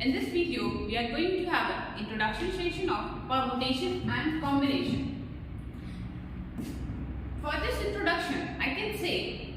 In this video, we are going to have an introduction session of permutation and combination. For this introduction, I can say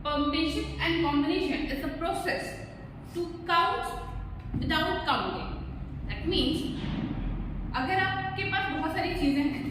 permutation and combination is a process to count without counting. That means अगर आपके पास बहुत सारी चीजें हैं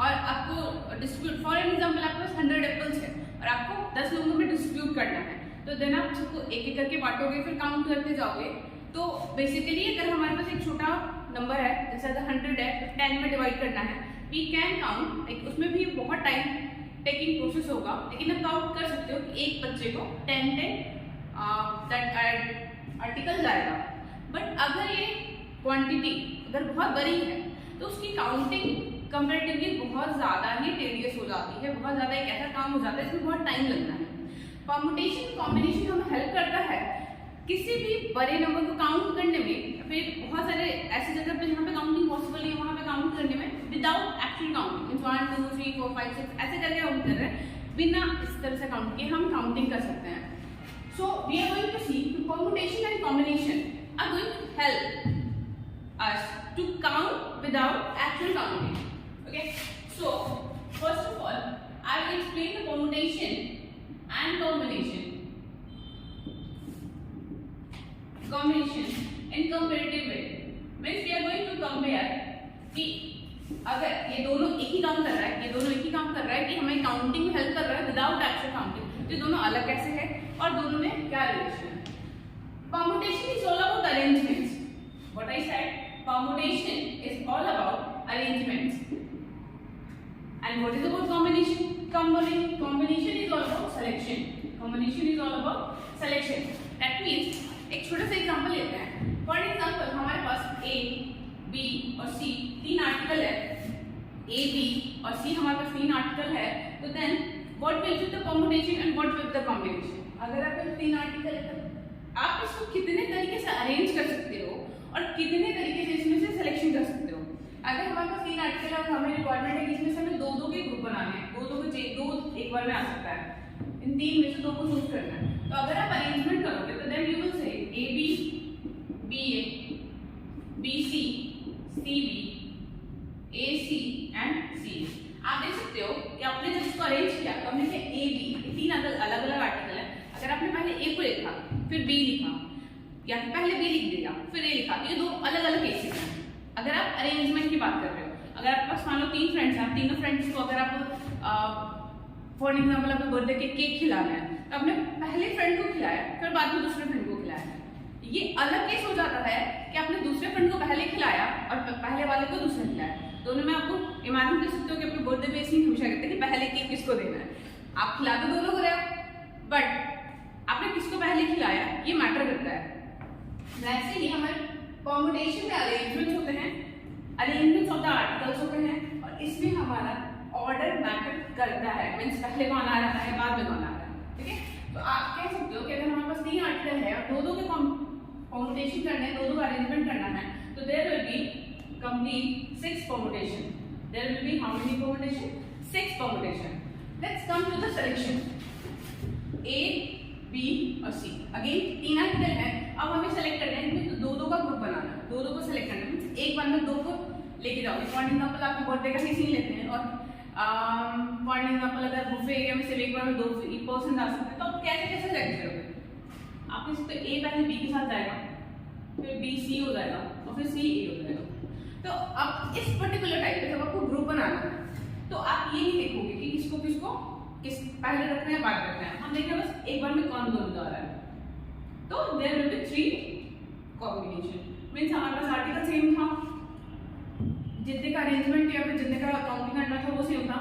और आपको distribute, for example आपके पास 100 apples है और आपको 10 लोगों में डिस्ट्रीब्यूट करना है, तो देन आप सबको एक एक करके बांटोगे, फिर काउंट करते जाओगे. तो बेसिकली अगर हमारे पास एक छोटा नंबर है, जैसे अगर 100 है, 10 में डिवाइड करना है, वी कैन काउंट. उसमें भी बहुत टाइम टेकिंग प्रोसेस होगा, लेकिन आप काउंट कर सकते हो कि एक बच्चे को 10 आर्टिकल जाएगा. बट अगर ये क्वांटिटी अगर बहुत बड़ी है तो उसकी काउंटिंग कंपैरेटिवली बहुत ज़्यादा ही टेडियस हो जाती है, बहुत ज़्यादा एक ऐसा काम हो जाता है इसमें बहुत टाइम लगता है. परम्यूटेशन कॉम्बिनेशन हमें हेल्प करता है किसी भी बड़े नंबर को काउंट करने में. फिर बहुत सारे ऐसी जगह पे जहाँ पे काउंटिंग पॉसिबल है वहाँ पे काउंट करने में विदाउट एक्चुअल काउंटिंग, 1 2 3 4 5 6 ऐसे करके काउंट कर रहे हैं, बिना इस तरह से काउंट किए हम काउंटिंग कर सकते हैं. So we are going to see permutation and combination are going to help us to count without actual counting. Okay, so first of all I will explain the permutation and combination in comparative way. Means we are going to compare कि अगर ये दोनों एक ही काम कर रहा है, ये दोनों एक ही काम कर रहा है कि हमें काउंटिंग में हेल्प कर रहा है विदाउट एक्चुअल काउंटिंग, तो ये दोनों अलग कैसे है और दोनों में क्या रिलेशन है. Permutation is all about arrangements. What I said, permutation is all about arrangements. And what is about combination? Combination is all about selection. Combination is all about selection. That means एक छोटा सा example लेते हैं. For example हमारे पास A, B और C तीन article है. A, B और C हमारे पास तीन आर्टिकल है. तो then what will be the permutation and what will be the combination? अगर आपके पास तीन आर्टिकल है तो आप इसको कितने तरीके से अरेंज कर सकते हो और कितने तरीके से इसमें से सिलेक्शन कर सकते हो. अगर हमारे पास तीन आर्टिकल है और हमें रिक्वायरमेंट है कि इसमें से हमें दो दो के ग्रुप बनाने हैं, दो एक बार में आ सकता है, इन तीन में से दो को चूज करना है. तो अगर आप अरेंजमेंट करोगे तो then you will say A B, B A, B C, C B, A C and C. आप देख सकते हो कि आपने जब इसको अरेंज किया तो हमने किया ए बी, तीन अलग अलग आर्टिकल है. अगर आपने पहले ए को लिखा, फिर बी लिखा, या फिर पहले बी लिख दिया फिर ए लिखा, ये दो अलग अलग केसेस हैं. अगर आप अरेंजमेंट की बात कर रहे हो, अगर आपके पास मान लो तीन फ्रेंड्स हैं, तीनों फ्रेंड्स को अगर आप फॉर एग्जाम्पल अपने बर्थडे के केक खिलाना है, तो आपने पहले फ्रेंड को खिलाया फिर बाद में दूसरे फ्रेंड को खिलाया. ये अलग केस हो जाता है कि आपने दूसरे फ्रेंड को पहले खिलाया और पहले वाले को दूसरे खिलाया. दोनों में आपको इमेजिन कर सकते हो कि अपने बर्थडे पे इसलिए हमेशा कहते हैं कि पहले केक किसको देना है. आप खिला तो दोनों को रहे हो, बट आपने किसको पहले खिलाया ये मैटर करता है. वैसे ही हमारे परम्यूटेशन में अरेंजमेंट्स होते हैं, अरेंजमेंट्स ऑफ द आर्टिकल्स होते हैं, और इसमें हमारा ऑर्डर मैटर करता है. मीन्स पहले कौन आ रहा है बाद में कौन आ रहा है. ठीक है, तो आप कह सकते हो कि अगर हमारे पास तीन आर्टिकल है और दो के परम्यूटेशन करने हैं, दो का अरेंजमेंट करना है, तो there will be complete 6 permutation. There will be how many permutation? 6 permutation. Let's come to the selection. A, b और सी अगेन तीन आर्टिकल है. अब हमें सेलेक्ट करना है, तो दो का ग्रुप बनाना है, दो को सेलेक्ट करना है. एक बार में दो को लेके जाओगे. फॉर एग्जांपल आपके बर्थडे का ही सीन लेते हैं और फॉर एग्जांपल अगर बुफे एरिया में सिर्फ एक बार में दो पर्सन आ सकते हैं, तो आप कैसे कैसे सेलेक्ट करोगे? आप इस पे ए पहले बी के साथ जाएगा, फिर बी सी हो जाएगा और फिर सी ए हो जाएगा. तो अब इस पर्टिकुलर टाइप पे जब आपको ग्रुप बनाना है तो आप ये नहीं देखोगे कि किसको किस पहले रखना है बाद रखना है. हम देखें बस एक बार में कौन दोनों जा रहा है. तो there will be 3 combination. Means हमारे पास आर्टिकल सेम था, जितने का अरेंजमेंट या फिर जितने का काउंटिंग करना था वो सेम था.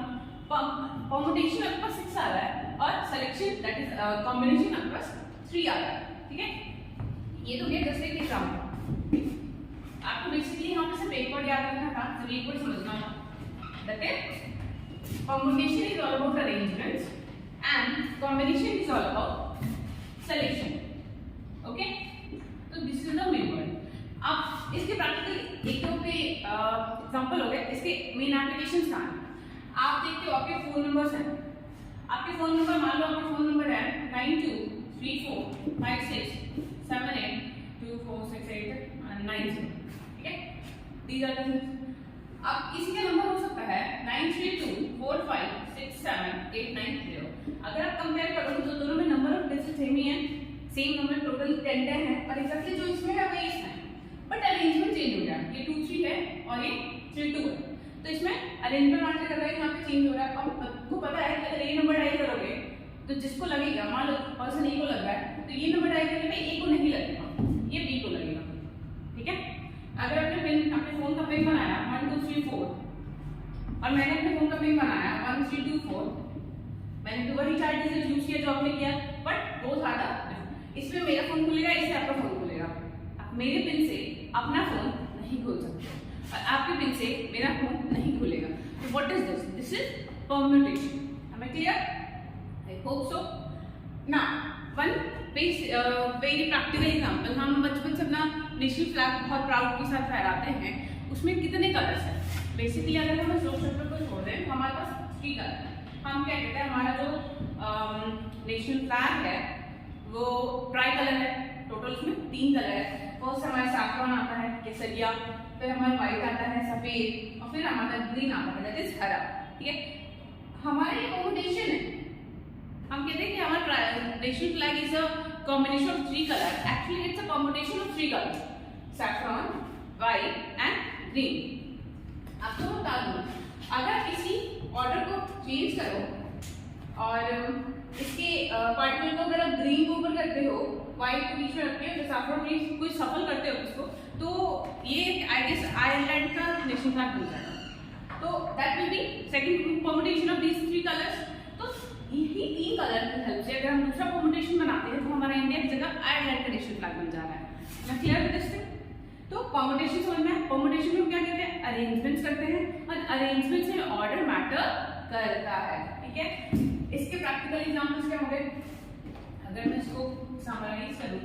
परम्यूटेशन आपके पास 6 आ रहा है और सिलेक्शन दैट इज कॉम्बिनेशन आपके पास 3 आ रहा है. ठीक है, ये तो गया जस्ट एक एग्जांपल. आपको बेसिकली यहाँ पे सिर्फ एक वर्ड याद रखना था, सिर्फ एक वर्ड समझना था. That is permutation is all about arrangements and combination is all about selection. Okay, so this is the main word. अब इसके प्रैक्टिकल एक पे एग्जांपल हो गए. इसके मेन एप्लीकेशंस कहाँ हैं? आप देखते हो आपके फोन नंबर्स हैं. आपके फोन नंबर मान लो आपका फोन नंबर है 923456782468 दीज आर द थिंग्स। अब किसी का नंबर हो सकता है 9324567890। अगर आप कंपेयर करोगे तो दोनों में नंबर ऑफ डिजिट सेम ही है, सेम नंबर टोटल 10 है और एग्जैक्टली जो इसमें है वही इसमें है, बट अरेंजमेंट चेंज हो गया। ये 2 3 है और ये 3 2 है, तो इसमें अरेंजमेंट आने लगा है, यहाँ पे चेंज हो रहा है। अब आपको पता है कि अगर ये नंबर डायल करोगे तो जिसको लगेगा, मान लो पर्सन ए को लग रहा है तो ये नंबर डायल करने पे ए को नहीं लगेगा, ये बी को लगेगा, ठीक है। अगर आपने फोन का पिन बनाया 1 2 3 4 और मैंने अपने फोन का पिन बनाया 1 3 2 4, मैंने तो वही 4 डिजिट यूज किया जो आपने किया, बट वो ज्यादा इसमें मेरा फोन खुलेगा, इससे आपका फोन खुलेगा। आप मेरे पिन से अपना फोन नहीं खोल सकते और आपके पिन से मेरा फोन नहीं खुलेगा। तो what is this? This is permutation. Am I clear? I hope so. Now, one very practical example. हम बचपन से अपना नेशनल फ्लैग बहुत प्राउड के साथ फहराते हैं, उसमें कितने कलर्स हैं? बेसिकली अगर हम इस चैप्टर को छोड़ दें तो हमारे पास 3 कलर हैं। हम क्या कहते हैं, हमारा जो नेशनल फ्लैग है वो ट्राई कलर है, टोटल उसमें 3 कलर है। फर्स्ट हमारा सैफरॉन आता है, केसरिया, फिर हमारा व्हाइट आता है, सफेद, और फिर हमारा ग्रीन आता है, दैट इज हरा, ठीक है। हमारे ये कॉम्बिनेशन है, हम कहते हैं कि हमारा national flag is a combination of 3 colour. Actually it's a combination of 3 colour, saffron, white and green. आपको बता दूं, अगर किसी ऑर्डर को चेंज करो और इसके पार्टिकल को अगर आप ग्रीन को ऊपर करते हो, व्हाइट को बीच में रखते हो, सैफरॉन में कोई सफल करते हो इसको, तो ये आई गेस आयरलैंड का नेशनल फ्लैग बन जाएगा। तो that will be second combination of these 3 colours. तो यही 3 कलर की हेल्प से अगर हम दूसरा कॉम्बिनेशन बनाते हैं तो हमारा इंडिया की जगह आयरलैंड का नेशनल फ्लैग बन जा रहा है। मैं क्लियर विद दिस थिंग? तो कॉम्बिनेशन समझ में, कॉम्बिनेशन में क्या कहते हैं, अरेंजमेंट्स करते हैं और अरेंजमेंट्स में ऑर्डर मैटर करता है, ठीक है। इसके प्रैक्टिकल एग्जांपल्स क्या होंगे? अगर मैं इसको समराइज करूं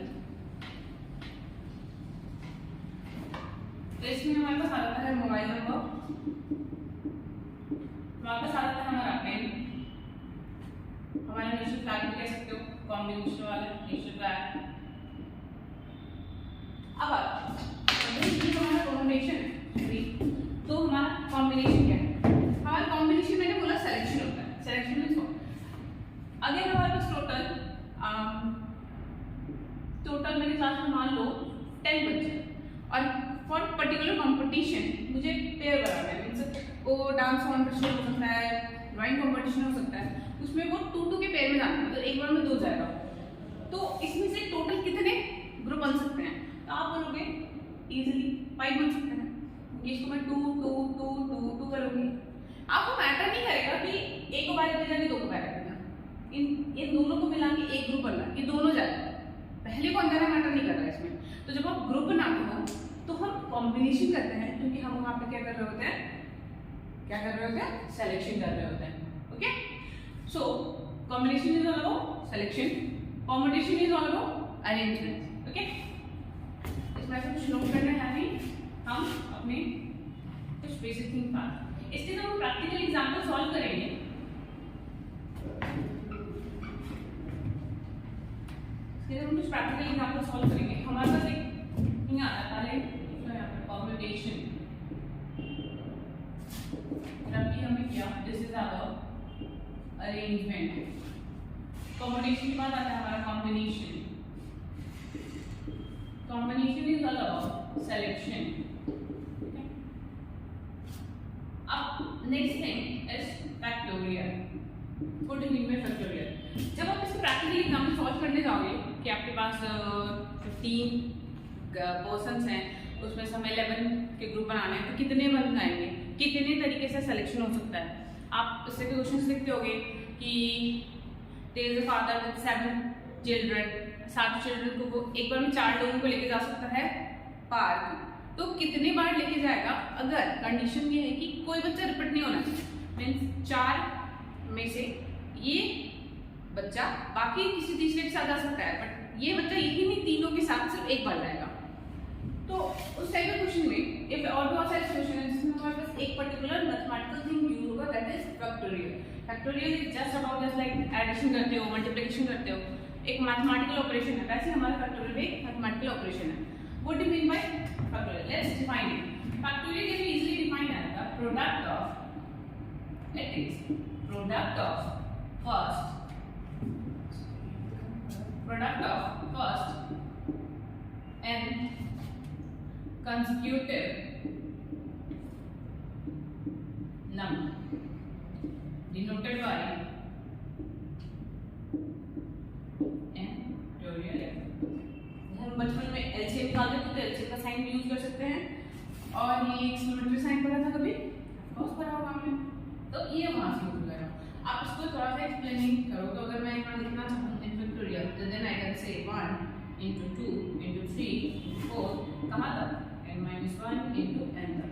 तो इसमें हमारे पास आता है मोबाइल नंबर, हमारे पास आता है हमारा पेन, हमारा नेशनल फ्लैग भी कह सकते हो, कॉम्बिनेशन वाला नेशनल फ्लैग। अब ये हमारा कॉम्बिनेशन है, तो हमारा कॉम्बिनेशन क्या है? हमारा कॉम्बिनेशन मैंने बोला सिलेक्शन होता है। Selection means what? अगर हमारे पास टोटल मेरे साथ मान लो 10 बच्चे और फॉर पर्टिकुलर कंपटीशन मुझे पेयर बनाना है, मींस वो डांस कॉम्पिटिशन हो सकता है, ड्राइंग कॉम्पिटिशन हो सकता है, उसमें वो 2-2 के पेयर में जाना है, तो एक बार में 2 जाएगा। तो इसमें से टोटल कितने ग्रुप बन सकते हैं? तो आप बोलोगे इजीली 5 बन सकते हैं। इसको मैं 2 2 2 2 2 करूंगी, आपको मैटर नहीं करेगा कि एक को बाहर भेजना, 2 को बाहर भेजना, इन दोनों को मिला के एक ग्रुप बनना, ये दोनों जाएगा, पहले को अंदर मैटर नहीं कर रहा है इसमें। तो जब आप ग्रुप बनाते हो तो हम कॉम्बिनेशन करते हैं, क्योंकि हम वहां पे क्या कर रहे होते हैं, क्या कर रहे होते हैं, सिलेक्शन कर रहे होते हैं, okay. So combination is all about selection, combination is all about arrangement, okay. इसमें से कुछ नोट करना है हमें, हम अपने कुछ बेसिक थिंग पास, इसके हम प्रैक्टिकल एग्जांपल सॉल्व करेंगे। हम कुछ प्रैक्टिकल एग्जांपल सॉल्व करेंगे। हमारे पास एक थिंग आता है, पहले यहाँ पे कॉम्बिनेशन, अभी हमने किया this is our arrangement. Combination के बाद आता है हमारा combination. Combination is all about selection. अब next thing is factorial. What do you mean by factorial? जब आप इसके प्रैक्टिकल एग्जांपल सॉल्व करने जाओगे कि आपके पास 15 पर्सन्स हैं, उसमें से हमें 11 के ग्रुप बनाने हैं, तो कितने बन जाएंगे, कितने तरीके से सिलेक्शन हो सकता है? आप इससे क्वेश्चंस लिखते होगे कि there is a father with 7 children, 7 children को वो एक बार में 4 लोगों को लेके जा सकता है पार्क, तो कितने बार लेके जाएगा? अगर कंडीशन ये है कि कोई बच्चा रिपीट नहीं होना चाहिए, मीन्स 4 में से ये बच्चा बाकी किसी तीसरे के साथ जा सकता है, बट ये बच्चा यही नहीं तीनों के साथ सिर्फ एक बार जाएगा। तो उस टाइप के क्वेश्चन में इफ और बहुत सारे क्वेश्चन है जिसमें हमारे पास एक पर्टिकुलर मैथमेटिकल थिंग यूज होगा, that is factorial. Factorial is just about just like addition करते हो, मल्टीप्लिकेशन करते हो, एक मैथमेटिकल ऑपरेशन है, वैसे हमारा फैक्टोरियल भी मैथमेटिकल ऑपरेशन है। What do you mean by factorial? Let's define it. Factorial कैसे इजीली डिफाइन आएगा, product of, it is product of first n consecutive number denoted by n factorial f। हम बचपन में एलसीएम निकालते थे तो एलसीएम का साइन यूज कर सकते हैं, और ये एक सिमेट्री साइन पढ़ा था कभी, बहुत पढ़ा होगा आपने, तो ये वहां से यूज कर रहा हूं। आप इसको थोड़ा सा एक्सप्लेनिंग करो, तो अगर मैं यहाँ लिखना चाहूँ इन फैक्टोरियल, तो then I can say 1 into 2 into 3 4 कहाँ तक, n minus 1 into n तक।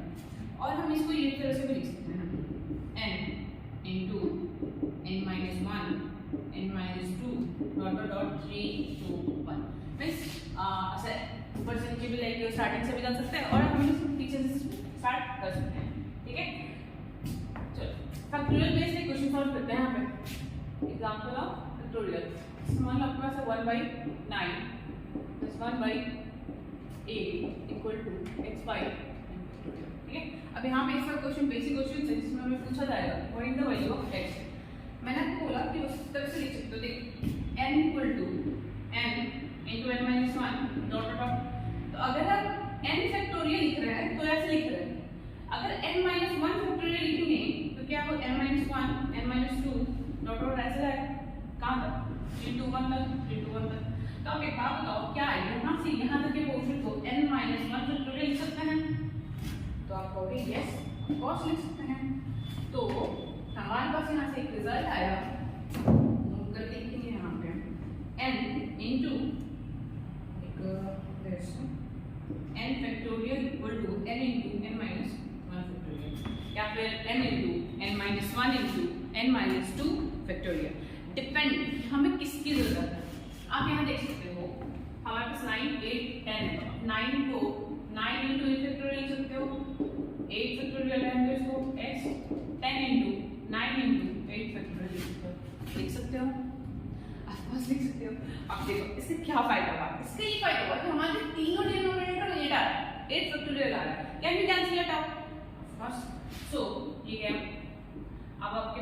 और हम इसको ये तरह से भी लिख सकते हैं, n into n minus 1 n minus 2 dot dot dot 3 2 1। Means ऐसे ऊपर से नीचे भी लाइक स्टार्टिंग से भी कर सकते हैं, और हम इसको पीछे से स्टार्ट कर सकते हैं, ठीक है। चलो फैक्टोरियल बेस से क्वेश्चन सॉल्व करते हैं। यहाँ पे एग्जांपल ऑफ फैक्टोरियल, मान लो आपके पास है 1/9 plus 1/8 equal to x by, ठीक है। अब यहाँ पे इसका क्वेश्चन बेसिक क्वेश्चन है जिसमें हमें पूछा जाएगा what is the value of x। मैंने आपको बोला कि उस तरह से लिख सकते हो, देख n equal to n into n minus 1 dot dot dot। तो अगर आप n फैक्टोरियल लिख रहे हैं तो ऐसे लिख रहे हैं, अगर n minus 1 फैक्टोरियल लिखेंगे तो क्या वो n minus 1 n minus 2 dot dot ऐसे आएगा, कहाँ तक 3 to 1 तक, 3 to 1 तक। तो अब एक बात बताओ, क्या है यहाँ से यहाँ तक के पोर्शन को n minus 1 फैक्टोरियल लिख सकते हैं? तो आप कहोगे यस ऑफ कोर्स लिख सकते हैं। तो हमारे पास यहाँ से एक रिजल्ट आया, नोट कर लिखेंगे यहाँ पे n into n factorial equal to n into n minus 1 factorial, या फिर n into n minus 1 into n minus 2 factorial. Depend हमें किसकी जरूरत है। आप यहाँ देख सकते हो हमारे पास 9 8 10 है, 9 को 9 into 8 फैक्टोरियल लिख सकते हो, 8 फैक्टोरियल है तो इसको x 10 into 9 into 8 फैक्टोरियल लिख सकते हो, ऑफ कोर्स लिख सकते हो। अब देखो इससे क्या फायदा हुआ, इससे ये फायदा हुआ कि हमारे तीनों डिनोमिनेटर में 8 आ रहा है, 8 फैक्टोरियल आ रहा है, can we cancel it out of course. So ये क्या, अब आपके